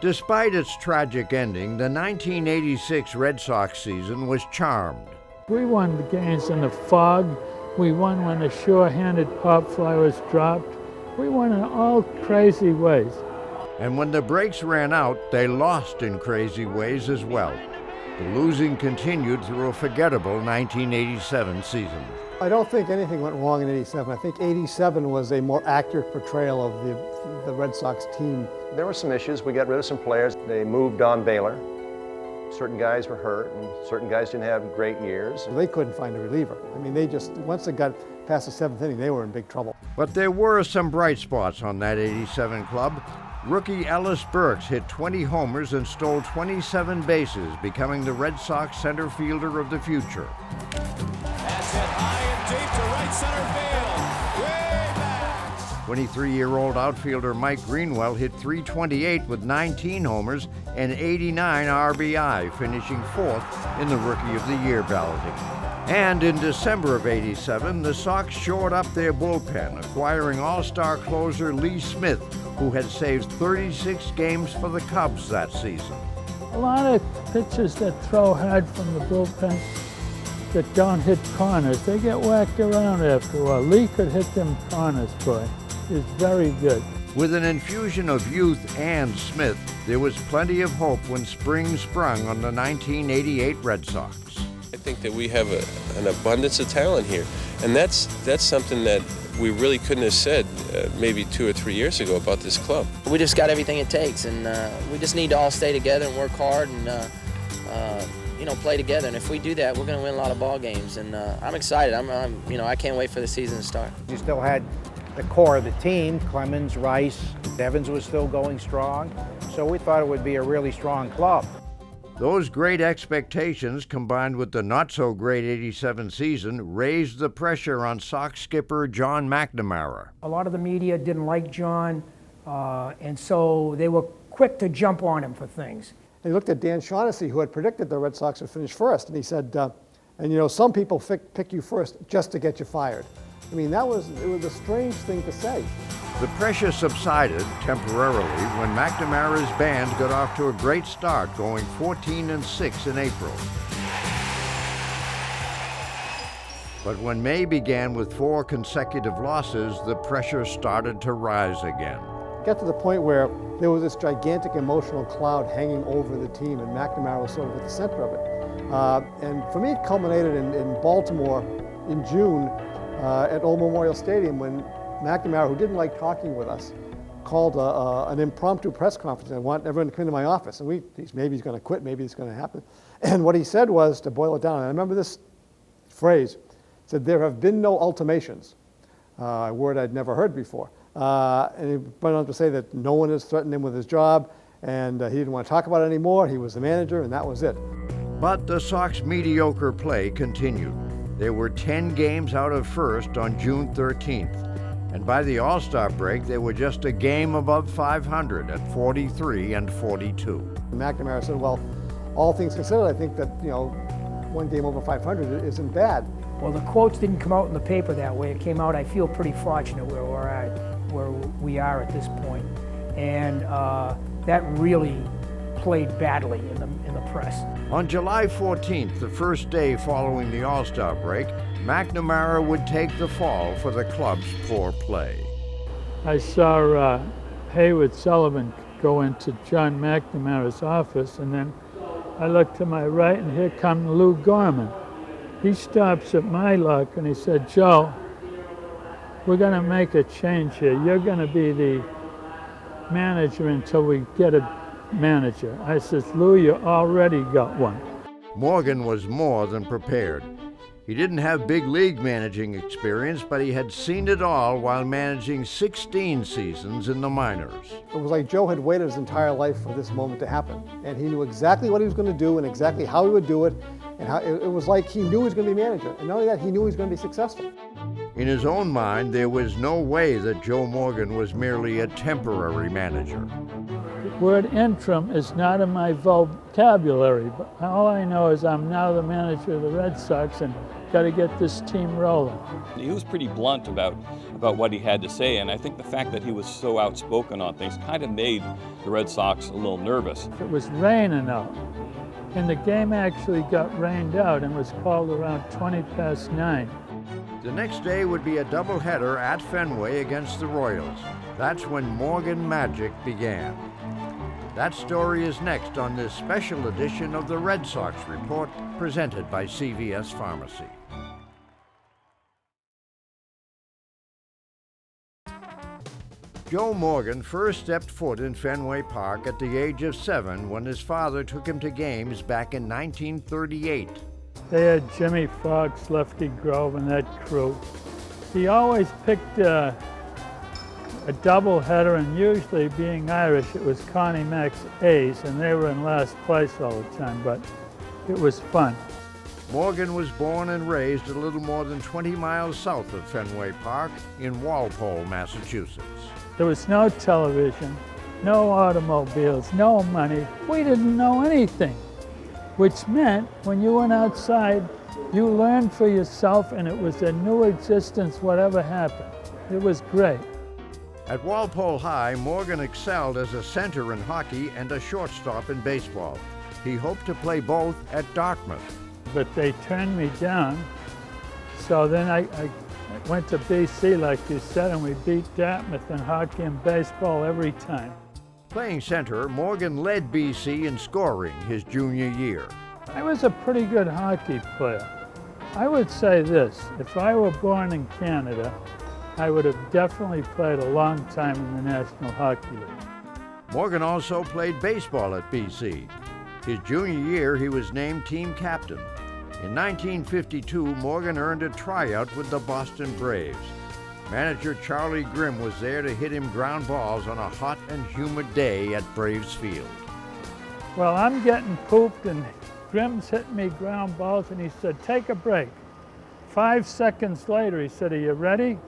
Despite its tragic ending, the 1986 Red Sox season was charmed. We won the games in the fog. We won when a sure-handed pop fly was dropped. We won in all crazy ways. And when the breaks ran out, they lost in crazy ways as well. The losing continued through a forgettable 1987 season. I don't think anything went wrong in '87. I think '87 was a more accurate portrayal of the Red Sox team. There were some issues. We got rid of some players. They moved on Baylor. Certain guys were hurt, and certain guys didn't have great years. They couldn't find a reliever. I mean, once they got past the seventh inning, they were in big trouble. But there were some bright spots on that '87 club. Rookie Ellis Burks hit 20 homers and stole 27 bases, becoming the Red Sox center fielder of the future. That's hit high and deep to right center field. Way back. 23-year-old outfielder Mike Greenwell hit .328 with 19 homers and 89 RBI, finishing fourth in the Rookie of the Year balloting. And in December of '87, the Sox shored up their bullpen, acquiring all-star closer Lee Smith, who had saved 36 games for the Cubs that season. A lot of pitchers that throw hard from the bullpen that don't hit corners, they get whacked around after a while. Lee could hit them corners, boy. He's very good. With an infusion of youth and Smith, there was plenty of hope when spring sprung on the 1988 Red Sox. I think that we have an abundance of talent here, and that's something that we really couldn't have said maybe 2 or 3 years ago about this club. We just got everything it takes, and we just need to all stay together and work hard and play together. And if we do that, we're going to win a lot of ball games. And I'm excited. I can't wait for the season to start. You still had the core of the team: Clemens, Rice, Evans was still going strong. So we thought it would be a really strong club. Those great expectations, combined with the not-so-great '87 season, raised the pressure on Sox skipper John McNamara. A lot of the media didn't like John, and so they were quick to jump on him for things. He looked at Dan Shaughnessy, who had predicted the Red Sox would finish first, and he said, some people pick you first just to get you fired. I mean, it was a strange thing to say. The pressure subsided temporarily when McNamara's band got off to a great start, going 14-6 in April. But when May began with 4 consecutive losses, the pressure started to rise again. It got to the point where there was this gigantic emotional cloud hanging over the team, and McNamara was sort of at the center of it. And for me, it culminated in Baltimore in June at Old Memorial Stadium, when McNamara, who didn't like talking with us, called an impromptu press conference. I want everyone to come into my office. And maybe he's going to quit, maybe it's going to happen. And what he said was, to boil it down, and I remember this phrase, said, "There have been no ultimations," a word I'd never heard before. And he went on to say that no one has threatened him with his job, and he didn't want to talk about it anymore. He was the manager, and that was it. But the Sox mediocre play continued. There were 10 games out of first on June 13th. And by the All-Star break, they were just a game above 500 at 43-42. McNamara said, well, all things considered, I think that, one game over 500 isn't bad. Well, the quotes didn't come out in the paper that way. It came out, I feel pretty fortunate where we are at this point. And that really played badly in the press. On July 14th, the first day following the All-Star break, McNamara would take the fall for the club's poor play. I saw Hayward Sullivan go into John McNamara's office, and then I looked to my right, and here comes Lou Gorman. He stops at my lock, and he said, "Joe, we're going to make a change here. You're going to be the manager until we get a manager." I said, "Lou, you already got one." Morgan was more than prepared. He didn't have big league managing experience, but he had seen it all while managing 16 seasons in the minors. It was like Joe had waited his entire life for this moment to happen. And he knew exactly what he was going to do and exactly how he would do it. And it was like he knew he was going to be manager. And not only that, he knew he was going to be successful. In his own mind, there was no way that Joe Morgan was merely a temporary manager. The word interim is not in my vocabulary, but all I know is I'm now the manager of the Red Sox, and got to get this team rolling. He was pretty blunt about what he had to say, and I think the fact that he was so outspoken on things kind of made the Red Sox a little nervous. It was raining out, and the game actually got rained out and was called around 9:20. The next day would be a doubleheader at Fenway against the Royals. That's when Morgan magic began. That story is next on this special edition of the Red Sox Report, presented by CVS Pharmacy. Joe Morgan first stepped foot in Fenway Park at the age of 7 when his father took him to games back in 1938. They had Jimmy Fox, Lefty Grove, and that crew. He always picked a doubleheader, and usually, being Irish, it was Connie Mack's A's, and they were in last place all the time, but it was fun. Morgan was born and raised a little more than 20 miles south of Fenway Park in Walpole, Massachusetts. There was no television, no automobiles, no money. We didn't know anything, which meant when you went outside, you learned for yourself, and it was a new existence, whatever happened. It was great. At Walpole High, Morgan excelled as a center in hockey and a shortstop in baseball. He hoped to play both at Dartmouth. But they turned me down, so then I went to BC, like you said, and we beat Dartmouth in hockey and baseball every time. Playing center, Morgan led BC in scoring his junior year. I was a pretty good hockey player. I would say this, if I were born in Canada, I would have definitely played a long time in the National Hockey League. Morgan also played baseball at BC. His junior year, he was named team captain. In 1952, Morgan earned a tryout with the Boston Braves. Manager Charlie Grimm was there to hit him ground balls on a hot and humid day at Braves Field. Well, I'm getting pooped, and Grimm's hitting me ground balls, and he said, "Take a break." 5 seconds later, he said, "Are you ready?"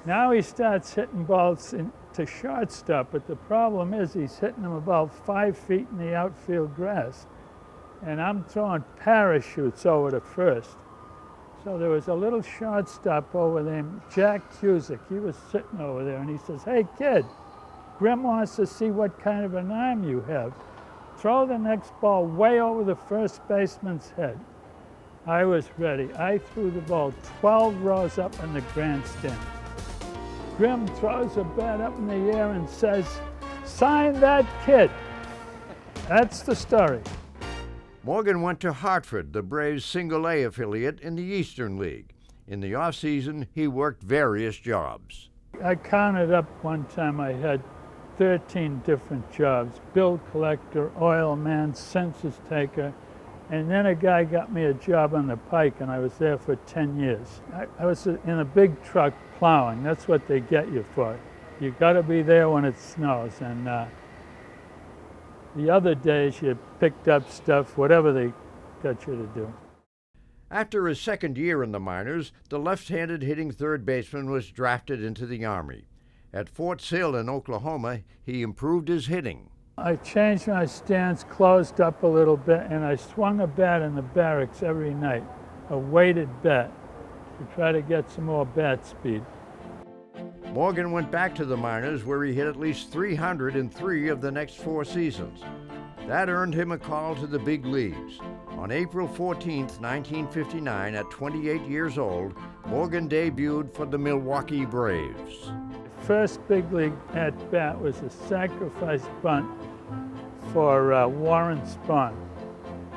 Now he starts hitting balls to shortstop, but the problem is he's hitting them about 5 feet in the outfield grass. And I'm throwing parachutes over to first. So there was a little shortstop over there, Jack Cusick. He was sitting over there, and he says, "Hey, kid, Grimm wants to see what kind of an arm you have. Throw the next ball way over the first baseman's head." I was ready. I threw the ball 12 rows up in the grandstand. Grimm throws a bat up in the air and says, "Sign that kid." That's the story. Morgan went to Hartford, the Braves' single-A affiliate in the Eastern League. In the off-season, he worked various jobs. I counted up one time I had 13 different jobs: bill collector, oil man, census taker, and then a guy got me a job on the Pike, and I was there for 10 years. I was in a big truck plowing. That's what they get you for. You got to be there when it snows, and the other days you picked up stuff, whatever they got you to do. After his second year in the minors, the left-handed hitting third baseman was drafted into the Army. At Fort Sill in Oklahoma, he improved his hitting. I changed my stance, closed up a little bit, and I swung a bat in the barracks every night, a weighted bat, to try to get some more bat speed. Morgan went back to the minors, where he hit at least 300 in 3 of the next 4 seasons. That earned him a call to the big leagues. On April 14, 1959, at 28 years old, Morgan debuted for the Milwaukee Braves. First big league at-bat was a sacrifice bunt for Warren Spahn.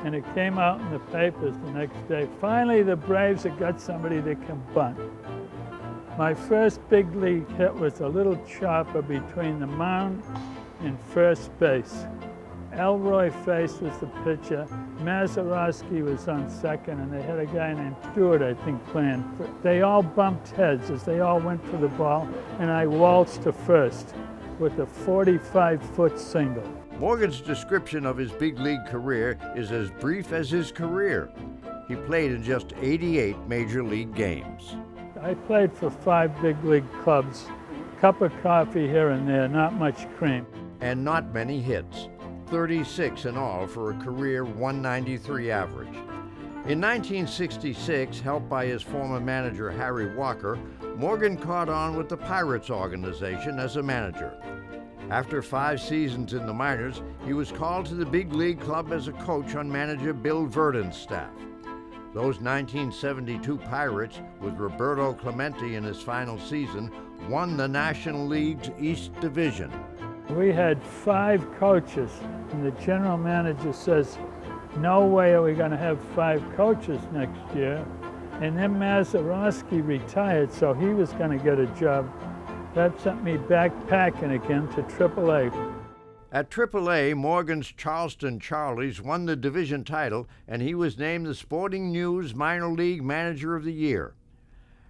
And it came out in the papers the next day. Finally, the Braves have got somebody that can bunt. My first big league hit was a little chopper between the mound and first base. Elroy Face was the pitcher. Mazeroski was on second, and they had a guy named Stewart, I think, playing. They all bumped heads as they all went for the ball, and I waltzed to first with a 45-foot single. Morgan's description of his big league career is as brief as his career. He played in just 88 major league games. I played for 5 big league clubs. Cup of coffee here and there, not much cream. And not many hits. 36 in all for a career .193 average. In 1966, helped by his former manager Harry Walker, Morgan caught on with the Pirates organization as a manager. After 5 seasons in the minors, he was called to the big league club as a coach on manager Bill Verdon's staff. Those 1972 Pirates, with Roberto Clemente in his final season, won the National League's East Division. We had 5 coaches, and the general manager says, no way are we going to have 5 coaches next year. And then Mazeroski retired, so he was going to get a job. That sent me backpacking again to AAA. At AAA, Morgan's Charleston Charlies won the division title, and he was named the Sporting News Minor League Manager of the Year.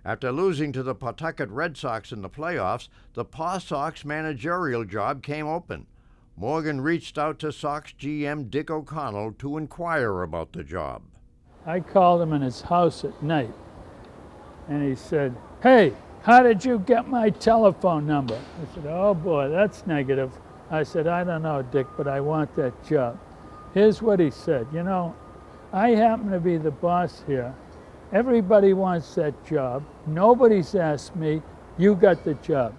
After losing to the Pawtucket Red Sox in the playoffs, the Paw Sox managerial job came open. Morgan reached out to Sox GM Dick O'Connell to inquire about the job. I called him in his house at night, and he said, hey, how did you get my telephone number? I said, oh boy, that's negative. I said, I don't know, Dick, but I want that job. Here's what he said, you know, I happen to be the boss here. Everybody wants that job. Nobody's asked me. You got the job.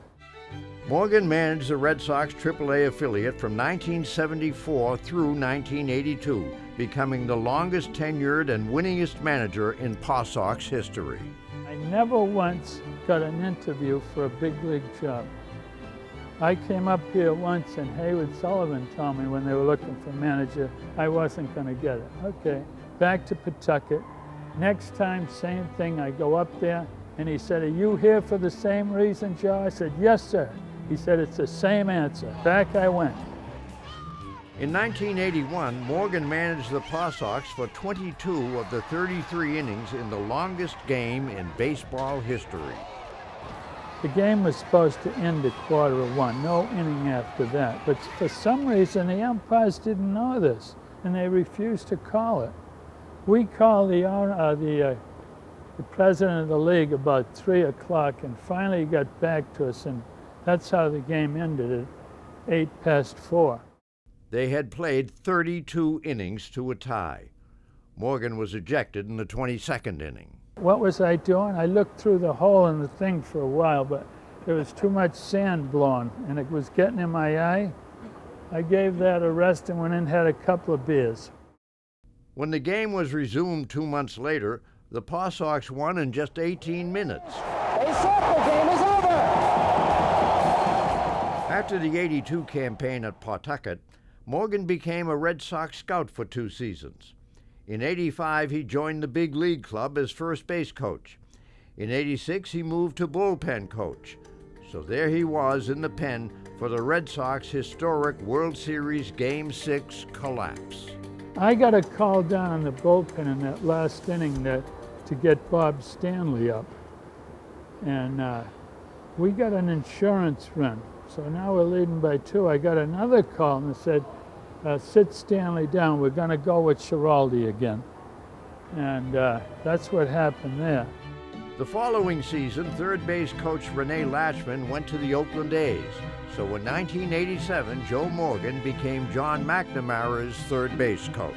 Morgan managed the Red Sox AAA affiliate from 1974 through 1982, becoming the longest tenured and winningest manager in Paw Sox history. I never once got an interview for a big league job. I came up here once and Haywood Sullivan told me when they were looking for a manager, I wasn't going to get it. Okay, back to Pawtucket. Next time, same thing, I go up there and he said, are you here for the same reason, Joe? I said, yes, sir. He said, it's the same answer. Back I went. In 1981, Morgan managed the Paw Sox for 22 of the 33 innings in the longest game in baseball history. The game was supposed to end at 1:15, no inning after that. But for some reason, the umpires didn't know this, and they refused to call it. We called the president of the league about 3 o'clock, and finally he got back to us, and that's how the game ended at 4:08. They had played 32 innings to a tie. Morgan was ejected in the 22nd inning. What was I doing? I looked through the hole in the thing for a while, but there was too much sand blowing, and it was getting in my eye. I gave that a rest and went in and had a couple of beers. When the game was resumed 2 months later, the Paw Sox won in just 18 minutes. They said the game is over! After the '82 campaign at Pawtucket, Morgan became a Red Sox scout for 2 seasons. In '85, he joined the big league club as first base coach. In '86, he moved to bullpen coach. So there he was in the pen for the Red Sox historic World Series Game 6 collapse. I got a call down on the bullpen in that last inning to get Bob Stanley up. And we got an insurance run. So now we're leading by 2. I got another call and it said, sit Stanley down, we're going to go with Schiraldi again. And that's what happened there. The following season, third base coach Rene Latchman went to the Oakland A's. So in 1987, Joe Morgan became John McNamara's third base coach.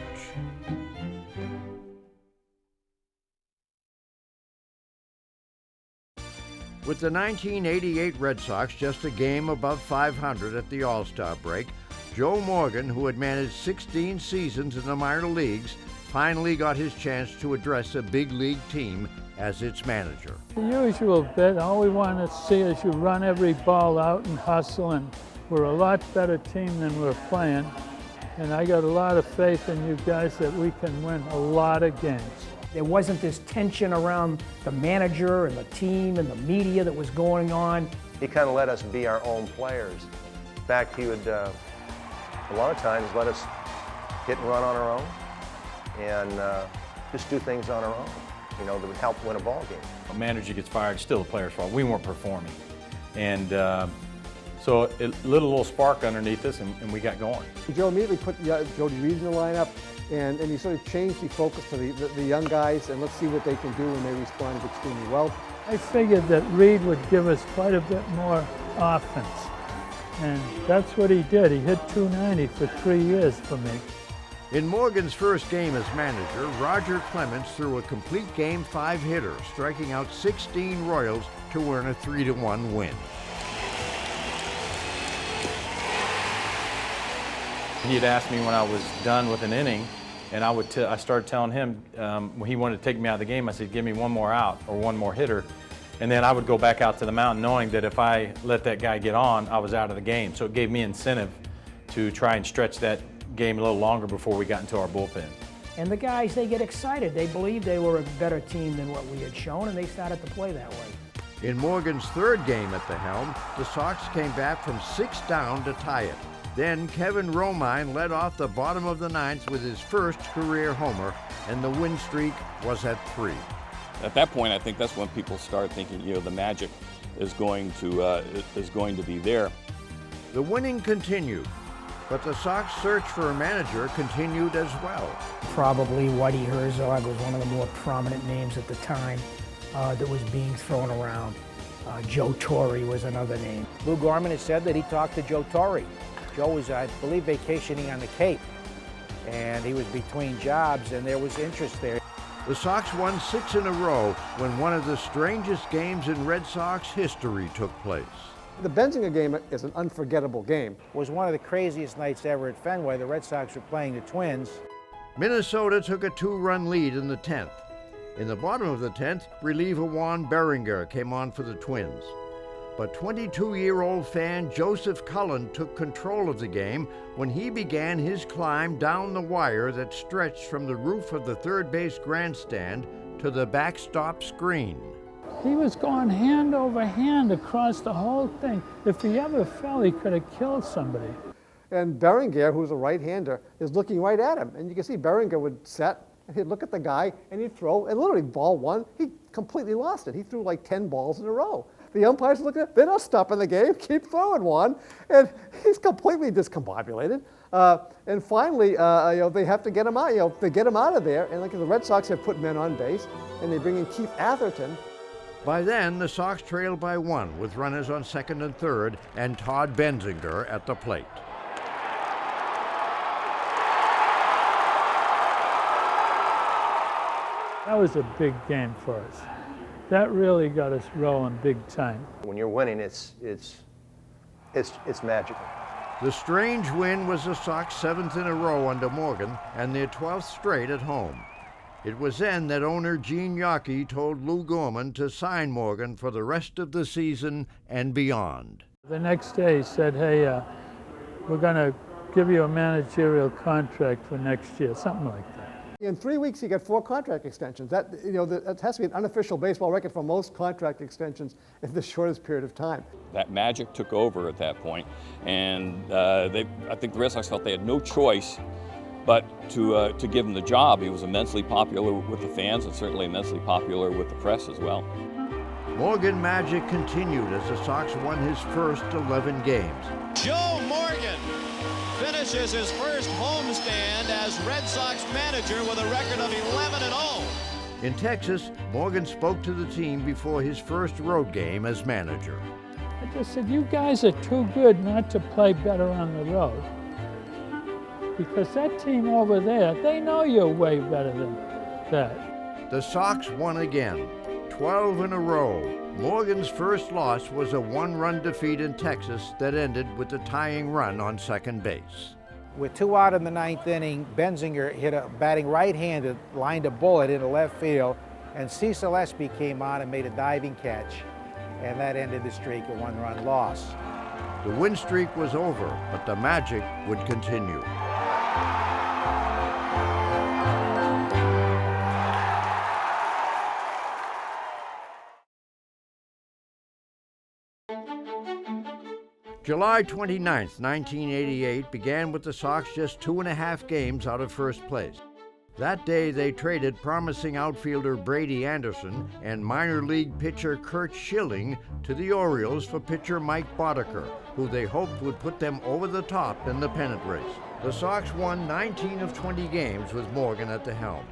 With the 1988 Red Sox just a game above 500 at the All-Star break, Joe Morgan, who had managed 16 seasons in the minor leagues, finally got his chance to address a big league team as its manager. The usual bit, all we want to see is you run every ball out and hustle, and we're a lot better team than we're playing. And I got a lot of faith in you guys that we can win a lot of games. There wasn't this tension around the manager and the team and the media that was going on. He kind of let us be our own players. In fact, he would, a lot of times, let us hit and run on our own and just do things on our own, you know, that would help win a ball game. A manager gets fired, it's still the player's fault. We weren't performing. And so it lit a little spark underneath us, and we got going. Joe immediately put Jody Reed in the lineup, and he sort of changed the focus to the young guys, and let's see what they can do, and they responded extremely well. I figured that Reed would give us quite a bit more offense, and that's what he did. He hit .290 for 3 years for me. In Morgan's first game as manager, Roger Clemens threw a complete Game 5 hitter, striking out 16 Royals to earn a 3-1 win. He'd asked me when I was done with an inning, and I started telling him when he wanted to take me out of the game, I said, give me one more out or one more hitter. And then I would go back out to the mound knowing that if I let that guy get on, I was out of the game. So it gave me incentive to try and stretch that game a little longer before we got into our bullpen. And the guys, they get excited. They believe they were a better team than what we had shown, and they started to play that way. In Morgan's third game at the helm, the Sox came back from 6 down to tie it. Then Kevin Romine led off the bottom of the ninth with his first career homer, and the win streak was at 3. At that point, I think that's when people start thinking, the magic is going to be there. The winning continued, but the Sox search for a manager continued as well. Probably Whitey Herzog was one of the more prominent names at the time that was being thrown around. Joe Torre was another name. Lou Gorman has said that he talked to Joe Torre. Joe was, I believe, vacationing on the Cape, and he was between jobs, and there was interest there. The Sox won 6 in a row when one of the strangest games in Red Sox history took place. The Benziger game is an unforgettable game. It was one of the craziest nights ever at Fenway. The Red Sox were playing the Twins. Minnesota took a 2-run lead in the 10th. In the bottom of the 10th, reliever Juan Beringer came on for the Twins. But 22-year-old fan Joseph Cullen took control of the game when he began his climb down the wire that stretched from the roof of the third base grandstand to the backstop screen. He was going hand over hand across the whole thing. If he ever fell, he could have killed somebody. And Beringer, who's a right-hander, is looking right at him. And you can see Beringer would set, and he'd look at the guy, and he'd throw, and literally ball one, he completely lost it. He threw like 10 balls in a row. The umpires look at it, they're not stopping the game, keep throwing one. And he's completely discombobulated. And finally, they have to get him out. They get him out of there, and like the Red Sox have put men on base, and they bring in Keith Atherton. By then, the Sox trailed by 1 with runners on second and third, and Todd Benziger at the plate. That was a big game for us. That really got us rolling big time. When you're winning, it's magical. The strange win was the Sox 7th in a row under Morgan and their 12th straight at home. It was then that owner Gene Yawkey told Lou Gorman to sign Morgan for the rest of the season and beyond. The next day he said, hey, we're going to give you a managerial contract for next year, something like that. In 3 weeks, he got 4 contract extensions. That has to be an unofficial baseball record for most contract extensions in the shortest period of time. That magic took over at that point, and I think the Red Sox felt they had no choice but to give him the job. He was immensely popular with the fans and certainly immensely popular with the press as well. Morgan magic continued as the Sox won his first 11 games. Joe Morgan finishes his first homestand as Red Sox manager with a record of 11-0. In Texas, Morgan spoke to the team before his first road game as manager. I just said, you guys are too good not to play better on the road. Because that team over there, they know you're way better than that. The Sox won again, 12 in a row. Morgan's first loss was a 1-run defeat in Texas that ended with the tying run on second base. With 2 out in the 9th inning, Benziger hit a batting right-handed, lined a bullet into left field, and Cecil Espy came on and made a diving catch, and that ended the streak, a 1-run loss. The win streak was over, but the magic would continue. July 29, 1988 began with the Sox just 2.5 games out of first place. That day they traded promising outfielder Brady Anderson and minor league pitcher Curt Schilling to the Orioles for pitcher Mike Boddicker, who they hoped would put them over the top in the pennant race. The Sox won 19 of 20 games with Morgan at the helm.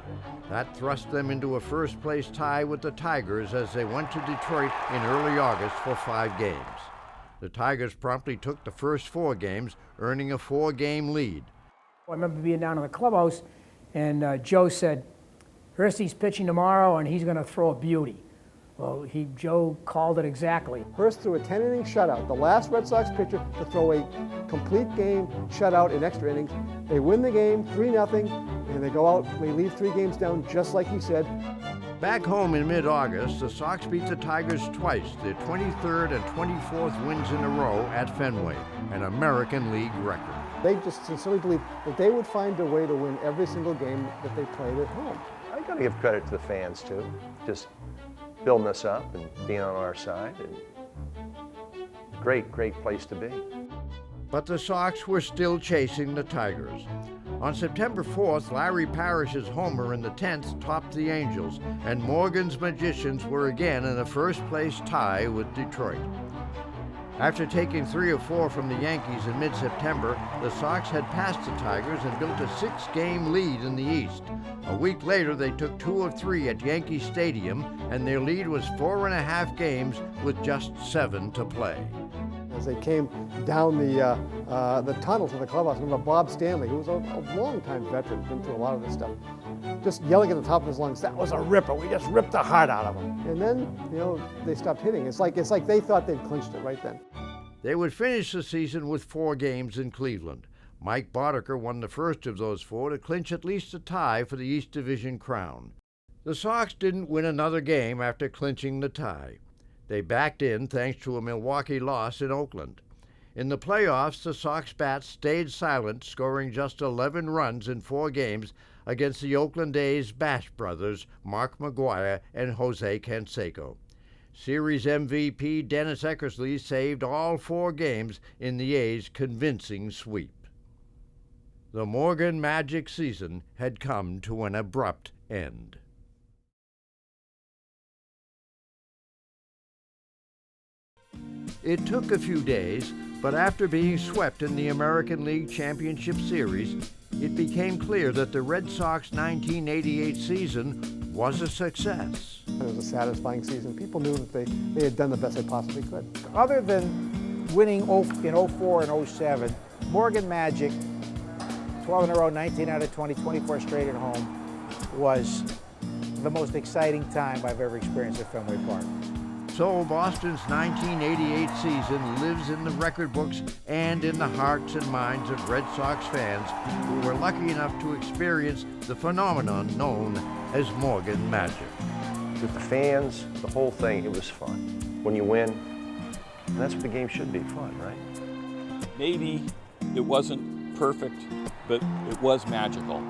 That thrust them into a first-place tie with the Tigers as they went to Detroit in early August for 5 games. The Tigers promptly took the first 4 games, earning a 4-game lead. I remember being down in the clubhouse, and Joe said, Hursty's pitching tomorrow, and he's going to throw a beauty. Well, Joe called it exactly. Hurst threw a 10-inning shutout, the last Red Sox pitcher to throw a complete game shutout in extra innings. They win the game 3-0, and they go out, they leave 3 games down, just like he said. Back home in mid-August, the Sox beat the Tigers twice, their 23rd and 24th wins in a row at Fenway, an American League record. They just sincerely believed that they would find a way to win every single game that they played at home. I got to give credit to the fans too, just building us up and being on our side. And great place to be. But the Sox were still chasing the Tigers. On September 4th, Larry Parrish's homer in the 10th topped the Angels, and Morgan's Magicians were again in a first-place tie with Detroit. After taking 3 of 4 from the Yankees in mid-September, the Sox had passed the Tigers and built a 6-game lead in the East. A week later, they took 2 of 3 at Yankee Stadium, and their lead was 4.5 games with just 7 to play. As they came down the tunnel to the clubhouse, I remember Bob Stanley, who was a long-time veteran, been through a lot of this stuff, just yelling at the top of his lungs, "That was a ripper! We just ripped the heart out of them." And then, they stopped hitting. It's like they thought they'd clinched it right then. They would finish the season with 4 games in Cleveland. Mike Boddicker won the first of those 4 to clinch at least a tie for the East Division crown. The Sox didn't win another game after clinching the tie. They backed in thanks to a Milwaukee loss in Oakland. In the playoffs, the Sox bats stayed silent, scoring just 11 runs in 4 games against the Oakland A's Bash brothers, Mark McGwire and Jose Canseco. Series MVP Dennis Eckersley saved all 4 games in the A's' convincing sweep. The Morgan Magic season had come to an abrupt end. It took a few days, but after being swept in the American League Championship Series, it became clear that the Red Sox 1988 season was a success. It was a satisfying season. People knew that they had done the best they possibly could. Other than winning in 04 and 07, Morgan Magic, 12 in a row, 19 out of 20, 24 straight at home, was the most exciting time I've ever experienced at Fenway Park. So Boston's 1988 season lives in the record books and in the hearts and minds of Red Sox fans who were lucky enough to experience the phenomenon known as Morgan Magic. With the fans, the whole thing, it was fun. When you win, and that's what the game should be, fun, right? Maybe it wasn't perfect, but it was magical.